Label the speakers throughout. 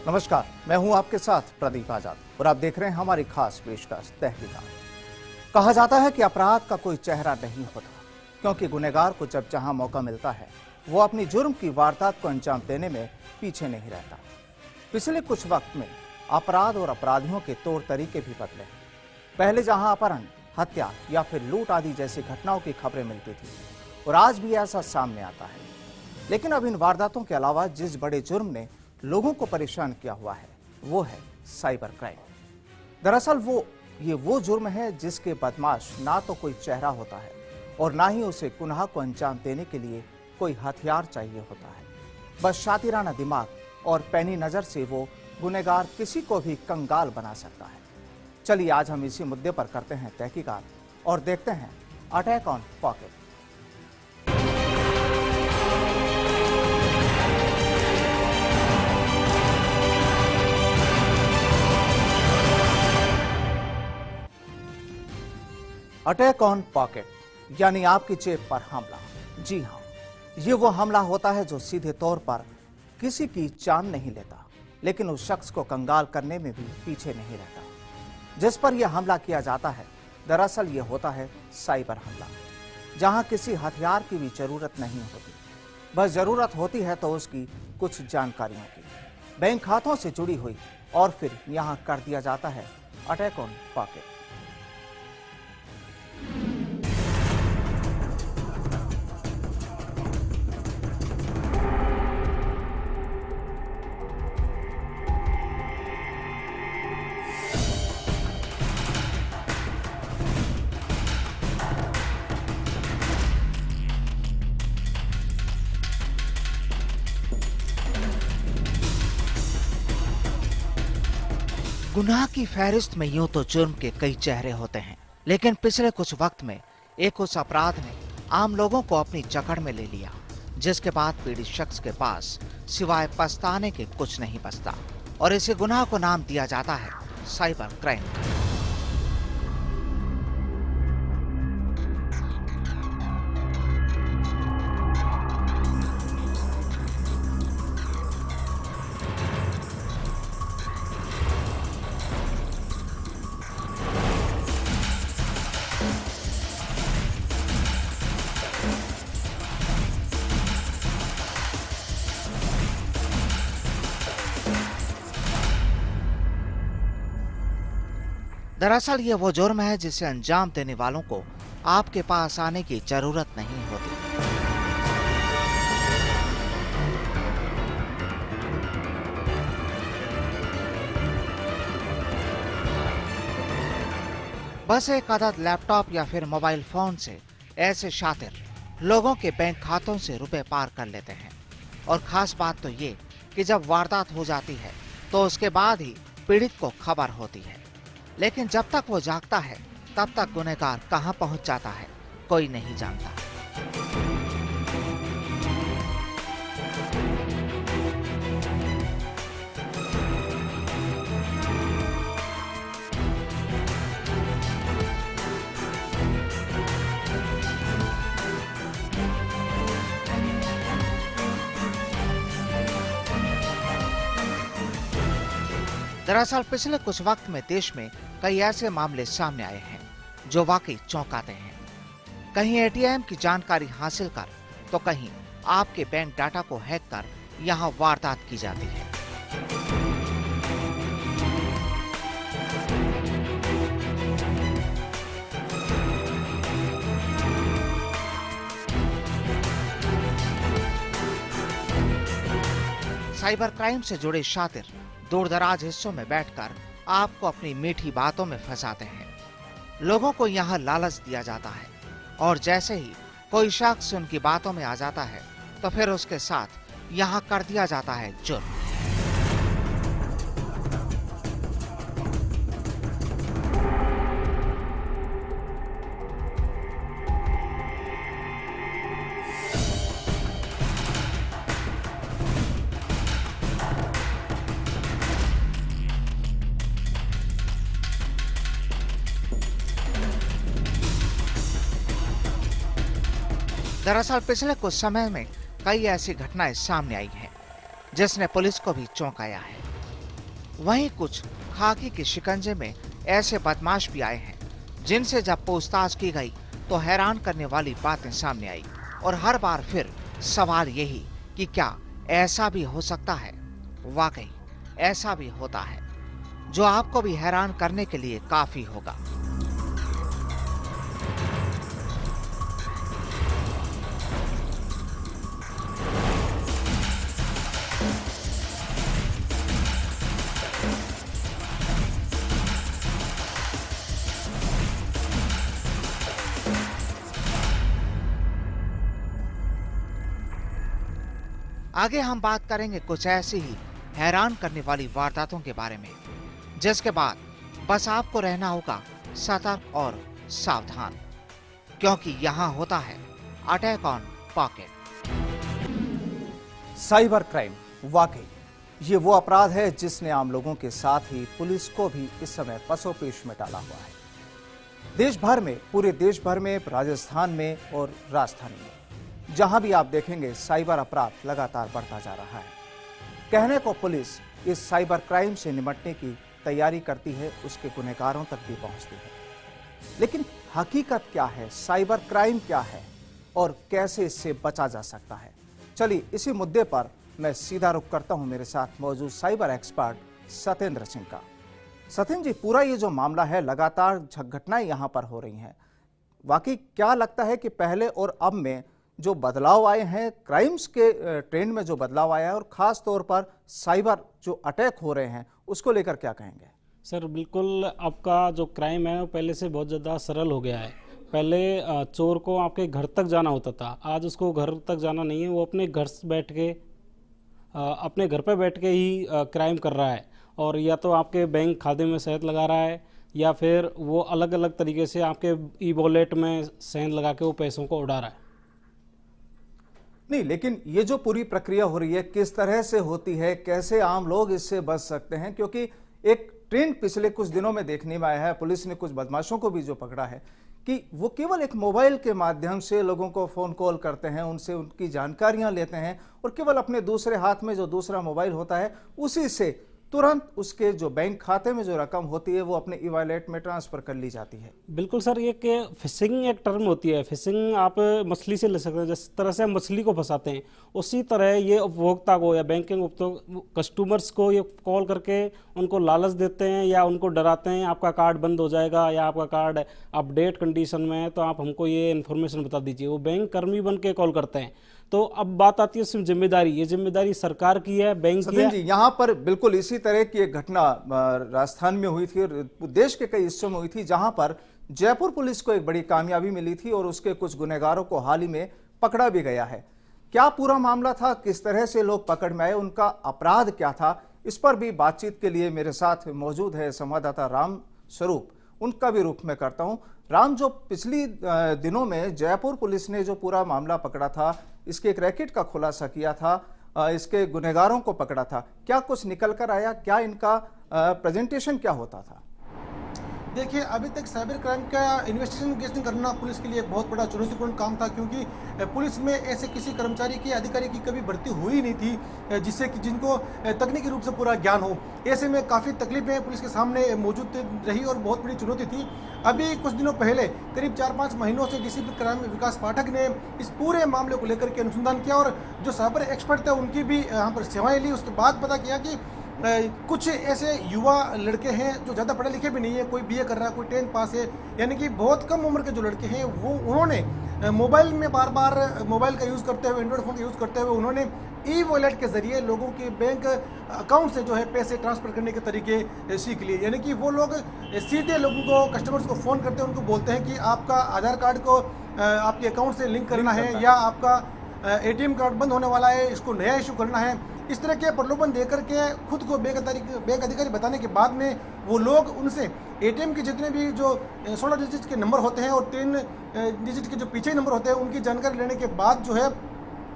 Speaker 1: नमस्कार, मैं हूं आपके साथ प्रदीप आजाद और आप देख रहे हैं हमारी खास पेशकश तहकीकात। कहा जाता है कि अपराध का कोई चेहरा नहीं होता, क्योंकि गुनहगार को जब जहां मौका मिलता है वो अपनी जुर्म की वारदात को अंजाम देने में पीछे नहीं रहता। पिछले कुछ वक्त में अपराध और अपराधियों के तौर तरीके भी बदले। पहले जहां अपहरण, हत्या या फिर लूट आदि जैसी घटनाओं की खबरें मिलती थी और आज भी ऐसा सामने आता है, लेकिन अब इन वारदातों के अलावा जिस बड़े जुर्म ने लोगों को परेशान किया हुआ है वो है साइबर क्राइम। दरअसल वो जुर्म है जिसके बदमाश ना तो कोई चेहरा होता है और ना ही उसे गुनाह को अंजाम देने के लिए कोई हथियार चाहिए होता है। बस शातिराना दिमाग और पैनी नजर से वो गुनहगार किसी को भी कंगाल बना सकता है। चलिए आज हम इसी मुद्दे पर करते हैं तहकीकात और देखते हैं attack on pocket. Attack on pocket यानी आपकी जेब पर हमला। जी हाँ, ये वो हमला होता है जो सीधे तौर पर किसी की जान नहीं लेता, लेकिन उस शख्स को कंगाल करने में भी पीछे नहीं रहता। जिस पर यह हमला किया जाता है दरअसल ये होता है साइबर हमला, जहां किसी हथियार की भी जरूरत नहीं होती। बस जरूरत होती है तो उसकी कुछ जानकारियों की, बैंक खातों से जुड़ी हुई, और फिर यहां कर दिया जाता है अटैक ऑन पॉकेट।
Speaker 2: गुनाह की फहरिस्त में यूं तो जुर्म के कई चेहरे होते हैं, लेकिन पिछले कुछ वक्त में एक उस अपराध ने आम लोगों को अपनी जकड़ में ले लिया, जिसके बाद पीड़ित शख्स के पास सिवाय पछताने के कुछ नहीं बचता, और इसी गुनाह को नाम दिया जाता है साइबर क्राइम। दरअसल ये वो जुर्म है जिसे अंजाम देने वालों को आपके पास आने की जरूरत नहीं होती। बस एक आदत लैपटॉप या फिर मोबाइल फोन से ऐसे शातिर लोगों के बैंक खातों से रुपए पार कर लेते हैं। और खास बात तो ये कि जब वारदात हो जाती है तो उसके बाद ही पीड़ित को खबर होती है, लेकिन जब तक वो जागता है तब तक गुनहगार कहां पहुंच जाता है कोई नहीं जानता। दरअसल पिछले कुछ वक्त में देश में कई ऐसे मामले सामने आए हैं जो वाकई चौंकाते हैं। कहीं एटीएम की जानकारी हासिल कर तो कहीं आपके बैंक डाटा को हैक कर यहां वारदात की जाती है। साइबर क्राइम से जुड़े शातिर दूर-दराज हिस्सों में बैठकर आपको अपनी मीठी बातों में फंसाते हैं। लोगों को यहाँ लालच दिया जाता है और जैसे ही कोई शख्स उनकी बातों में आ जाता है तो फिर उसके साथ यहाँ कर दिया जाता है जुर्म। दरअसल पिछले कुछ समय में कई ऐसी घटनाएं सामने आई हैं जिसने पुलिस को भी चौंकाया है। वहीं कुछ खाकी के शिकंजे में ऐसे बदमाश भी आए हैं जिनसे जब पूछताछ की गई तो हैरान करने वाली बातें सामने आई। और हर बार फिर सवाल यही कि क्या ऐसा भी हो सकता है? वाकई ऐसा भी होता है, जो आपको भी हैरान करने के लिए काफी होगा। आगे हम बात करेंगे कुछ ऐसी ही हैरान करने वाली वारदातों के बारे में, जिसके बाद बस आपको रहना होगा सतर्क और सावधान, क्योंकि यहाँ होता है attack on pocket.
Speaker 1: Cyber crime वाकई ये वो अपराध है जिसने आम लोगों के साथ ही पुलिस को भी इस समय पसोपेश में डाला हुआ है। देश भर में, पूरे देश भर में, राजस्थान में और राजधानी में, जहां भी आप देखेंगे साइबर अपराध लगातार बढ़ता जा रहा है। कहने को पुलिस इस साइबर क्राइम से निपटने की तैयारी करती है, उसके गुनहगारों तक भी पहुंचती है, लेकिन हकीकत क्या है, साइबर क्राइम क्या है और कैसे इससे बचा जा सकता है? चलिए इसी मुद्दे पर मैं सीधा रुख करता हूं मेरे साथ मौजूद साइबर एक्सपर्ट सत्येंद्र सिंह का। सत्येंद्र जी, पूरा ये जो मामला है, लगातार घटनाएं यहां पर हो रही हैं, वाकई क्या लगता है कि पहले और अब में जो बदलाव आए हैं, क्राइम्स के ट्रेंड में जो बदलाव आया है और खास तौर पर साइबर जो अटैक हो रहे हैं, उसको लेकर क्या कहेंगे?
Speaker 3: सर बिल्कुल, आपका जो क्राइम है वो पहले से बहुत ज़्यादा सरल हो गया है। पहले चोर को आपके घर तक जाना होता था, आज उसको घर तक जाना नहीं है, वो अपने घर से बैठ के अपने घर पे बैठ के ही क्राइम कर रहा है। और या तो आपके बैंक खाते में शहद लगा रहा है, या फिर वो अलग अलग तरीके से आपके ई वॉलेट में शहद लगा के वो पैसों को उड़ा रहा है।
Speaker 1: नहीं, लेकिन ये जो पूरी प्रक्रिया हो रही है किस तरह से होती है, कैसे आम लोग इससे बच सकते हैं? क्योंकि एक ट्रेंड पिछले कुछ दिनों में देखने में आया है, पुलिस ने कुछ बदमाशों को भी जो पकड़ा है कि वो केवल एक मोबाइल के माध्यम से लोगों को फोन कॉल करते हैं, उनसे उनकी जानकारियां लेते हैं और केवल अपने दूसरे हाथ में जो दूसरा मोबाइल होता है उसी से तुरंत उसके जो बैंक खाते में जो रकम होती है वो अपने ई वॉलेट में ट्रांसफर कर ली जाती है।
Speaker 3: बिल्कुल सर, ये कि फिशिंग एक टर्म होती है। फिशिंग आप मछली से ले सकते हैं, जिस तरह से हम मछली को फंसाते हैं उसी तरह ये उपभोक्ता को या बैंकिंग कस्टमर्स को ये कॉल करके उनको लालच देते हैं या उनको डराते हैं, आपका कार्ड बंद हो जाएगा या आपका कार्ड अपडेट कंडीशन में है तो आप हमको ये इन्फॉर्मेशन बता दीजिए। वो बैंक कर्मी बन के कॉल करते हैं। तो अब बात आती है सिर्फ जिम्मेदारी, ये जिम्मेदारी सरकार की है, बैंक की है।
Speaker 1: जी, यहाँ पर बिल्कुल इसी तरह की एक घटना राजस्थान में हुई थी और देश के कई हिस्सों में हुई थी, जहां पर जयपुर पुलिस को एक बड़ी कामयाबी मिली थी और उसके कुछ गुनहगारों को हाल ही में पकड़ा भी गया है। क्या पूरा मामला था, किस तरह से लोग पकड़ में आए, उनका अपराध क्या था, इस पर भी बातचीत के लिए मेरे साथ मौजूद है संवाददाता राम स्वरूप। उनका भी रुख मैं करता हूं। राम, जो पिछली दिनों में जयपुर पुलिस ने जो पूरा मामला पकड़ा था, इसके एक रैकेट का खुलासा किया था, इसके गुनहगारों को पकड़ा था, क्या कुछ निकल कर आया? क्या इनका प्रेजेंटेशन क्या होता था?
Speaker 4: देखिए, अभी तक साइबर क्राइम का इन्वेस्टिगेशन करना पुलिस के लिए बहुत बड़ा चुनौतीपूर्ण काम था, क्योंकि पुलिस में ऐसे किसी कर्मचारी की, अधिकारी की कभी भर्ती हुई नहीं थी जिससे कि जिनको तकनीकी रूप से पूरा ज्ञान हो। ऐसे में काफ़ी तकलीफें पुलिस के सामने मौजूद रही और बहुत बड़ी चुनौती थी। अभी कुछ दिनों पहले, करीब 4-5 महीनों से डीसीपी क्राइम विकास पाठक ने इस पूरे मामले को लेकर के अनुसंधान किया और जो साइबर एक्सपर्ट थे उनकी भी यहाँ पर सेवाएँ ली। उसके बाद पता किया कि कुछ ऐसे युवा लड़के हैं जो ज़्यादा पढ़े लिखे भी नहीं है, कोई बीए कर रहा है, कोई 10th पास है, यानी कि बहुत कम उम्र के जो लड़के हैं उन्होंने मोबाइल में बार बार मोबाइल का यूज़ करते हुए, एंड्रॉयड फ़ोन का यूज़ करते हुए उन्होंने ई वॉलेट के ज़रिए लोगों के बैंक अकाउंट से जो है पैसे ट्रांसफ़र करने के तरीके सीख लिए। यानी कि वो लोग सीधे लोगों को, कस्टमर्स को फ़ोन करते हैं, उनको बोलते हैं कि आपका आधार कार्ड को आपके अकाउंट से लिंक करना है या आपका एटीएम कार्ड बंद होने वाला है, इसको नया इशू करना है। इस तरह के प्रलोभन देकर के खुद को बैंक अधिकारी बताने के बाद में वो लोग उनसे एटीएम के जितने भी जो 16 डिजिट के नंबर होते हैं और 3 डिजिट के जो पीछे नंबर होते हैं उनकी जानकारी लेने के बाद जो है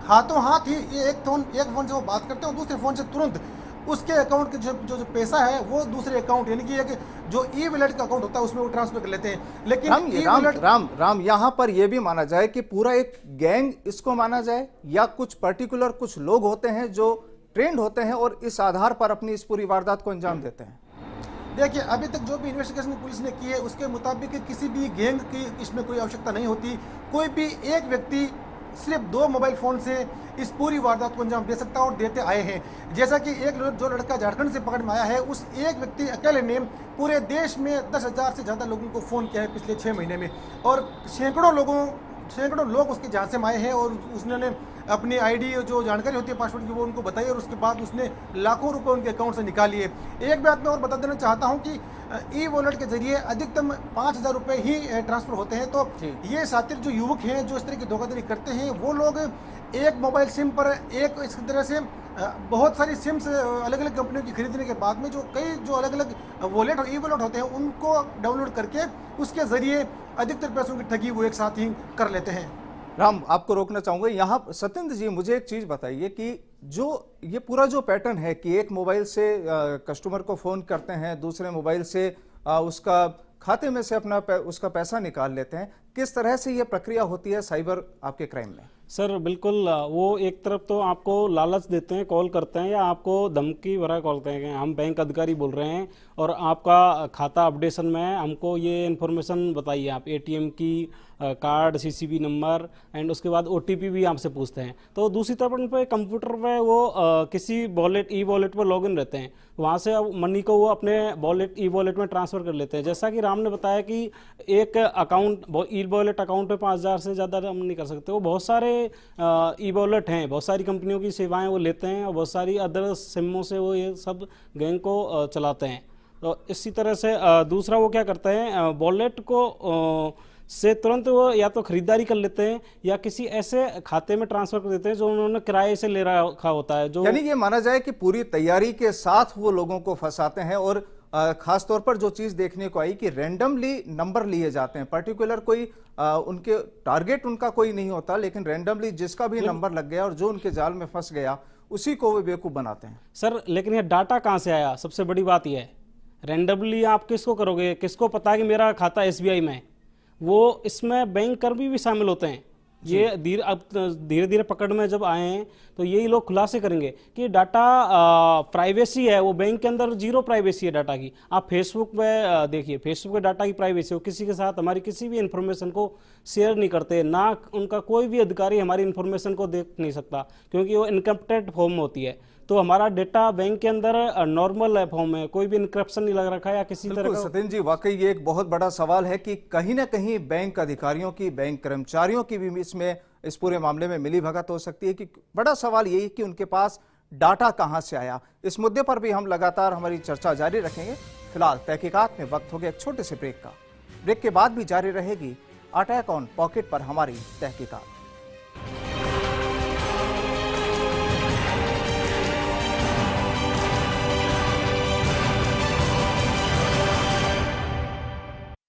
Speaker 4: हाथों हाथ ही ये एक फ़ोन से वो बात करते हैं और दूसरे फ़ोन से तुरंत उसके अकाउंट के जो पैसा है वो दूसरे अकाउंट, यानी कि एक जो ई वॉलेट का अकाउंट होता है उसमें वो ट्रांसफर कर लेते हैं। लेकिन
Speaker 1: राम यहाँ पर यह भी माना जाए कि पूरा एक गैंग इसको माना जाए या कुछ पर्टिकुलर कुछ लोग होते हैं जो ट्रेंड होते हैं और इस आधार पर अपनी इस पूरी वारदात को अंजाम देते हैं?
Speaker 4: देखिए, अभी तक जो भी इन्वेस्टिगेशन पुलिस ने की है उसके मुताबिक किसी भी गैंग की इसमें कोई आवश्यकता नहीं होती। कोई भी एक व्यक्ति सिर्फ 2 मोबाइल फ़ोन से इस पूरी वारदात को अंजाम दे सकता है और देते आए हैं। जैसा कि जो लड़का झारखंड से पकड़ में आया है, उस एक व्यक्ति अकेले ने पूरे देश में 10,000 से ज़्यादा लोगों को फ़ोन किया है पिछले 6 महीने में, और सैकड़ों लोग उसके जहाँ से आए हैं और उसने अपनी आईडी जो जानकारी होती है पासवर्ड की वो उनको बताई और उसके बाद उसने लाखों रुपए उनके अकाउंट से निकालिए। एक बात मैं और बता देना चाहता हूं कि ई वॉलेट के जरिए अधिकतम 5,000 रुपये ही ट्रांसफर होते हैं। तो ये सातिर जो युवक हैं जो इस तरह की धोखाधड़ी करते हैं, वो लोग एक मोबाइल सिम पर एक इस तरह से बहुत सारी सिम्स अलग अलग कंपनियों की खरीदने के बाद में जो अलग अलग वॉलेट और ई वॉलेट होते हैं उनको डाउनलोड करके उसके जरिए अधिकतर पैसों की ठगी वो एक साथ ही कर लेते हैं।
Speaker 1: राम, आपको रोकना चाहूंगा यहाँ। सत्येंद्र जी, मुझे एक चीज बताइए कि जो ये पूरा जो पैटर्न है कि एक मोबाइल से कस्टमर को फोन करते हैं, दूसरे मोबाइल से उसका खाते में से उसका पैसा निकाल लेते हैं, किस तरह से ये प्रक्रिया होती है साइबर आपके क्राइम में?
Speaker 3: सर बिल्कुल, वो एक तरफ तो आपको लालच देते हैं, कॉल करते हैं या आपको धमकी भरा कॉल करते हैं कि हम बैंक अधिकारी बोल रहे हैं और आपका खाता अपडेशन में है, हमको ये इन्फॉर्मेशन बताइए, आप एटीएम की कार्ड, सीसीवी नंबर एंड उसके बाद ओटीपी भी आपसे पूछते हैं। तो दूसरी तरफ उन पर कंप्यूटर में वो किसी वॉलेट ई वॉलेट पर लॉगिन रहते हैं, वहाँ से अब मनी को वो अपने वॉलेट ई वॉलेट में ट्रांसफ़र कर लेते हैं। जैसा कि राम ने बताया कि एक अकाउंट ई वॉलेट अकाउंट पे 5,000 से ज़्यादा हम नहीं कर सकते। वो बहुत सारे ई वॉलेट हैं, बहुत सारी कंपनियों की सेवाएं वो लेते हैं और बहुत सारी अदर सिमों से वो ये सब गैंग को चलाते हैं। तो इसी तरह से दूसरा वो क्या करते हैं, वॉलेट को से तुरंत वो या तो खरीदारी कर लेते हैं या किसी ऐसे खाते में ट्रांसफर कर देते हैं जो उन्होंने किराए से ले रखा होता है। जो
Speaker 1: यानी ये माना जाए कि पूरी तैयारी के साथ वो लोगों को फंसाते हैं। और खास तौर पर जो चीज देखने को आई कि रैंडमली नंबर लिए जाते हैं, पर्टिकुलर कोई उनके टारगेट उनका कोई नहीं होता, लेकिन रैंडमली जिसका भी नंबर लग गया और जो उनके जाल में फंस गया उसी को वो बेवकूफ बनाते हैं।
Speaker 3: सर लेकिन ये डाटा कहाँ से आया, सबसे बड़ी बात यह है, रैंडमली आप किसको करोगे, किसको पता है कि मेरा खाता एसबीआई में है? वो इसमें बैंक कर्मी भी शामिल होते हैं। ये धीरे धीरे पकड़ में जब आए हैं तो यही लोग खुलासे करेंगे कि डाटा प्राइवेसी है, वो बैंक के अंदर जीरो प्राइवेसी है डाटा की। आप फेसबुक पे देखिए, फेसबुक पे डाटा की प्राइवेसी, वो किसी के साथ हमारी किसी भी इंफॉर्मेशन को शेयर नहीं करते, ना उनका कोई भी अधिकारी हमारी इंफॉर्मेशन को देख नहीं सकता क्योंकि वो इनकम्प्टेड फॉर्म होती है। तो हमारा डेटा बैंक के अंदर नॉर्मल फॉर्म है, कोई भी इनक्रप्शन नहीं लग रखा है या किसी तरह का।
Speaker 1: सत्येंद्र जी, वाकई ये एक बहुत बड़ा सवाल है कि कहीं ना कहीं बैंक अधिकारियों की, बैंक कर्मचारियों की भी इसमें इस पूरे मामले में मिलीभगत हो सकती है। कि बड़ा सवाल यही कि उनके पास डाटा कहां से आया। इस मुद्दे पर भी हम लगातार हमारी चर्चा जारी रखेंगे। फिलहाल तहकीकात में वक्त हो गया एक छोटे से ब्रेक का। ब्रेक के बाद भी जारी रहेगी अटैक ऑन पॉकेट पर हमारी तहकीकात।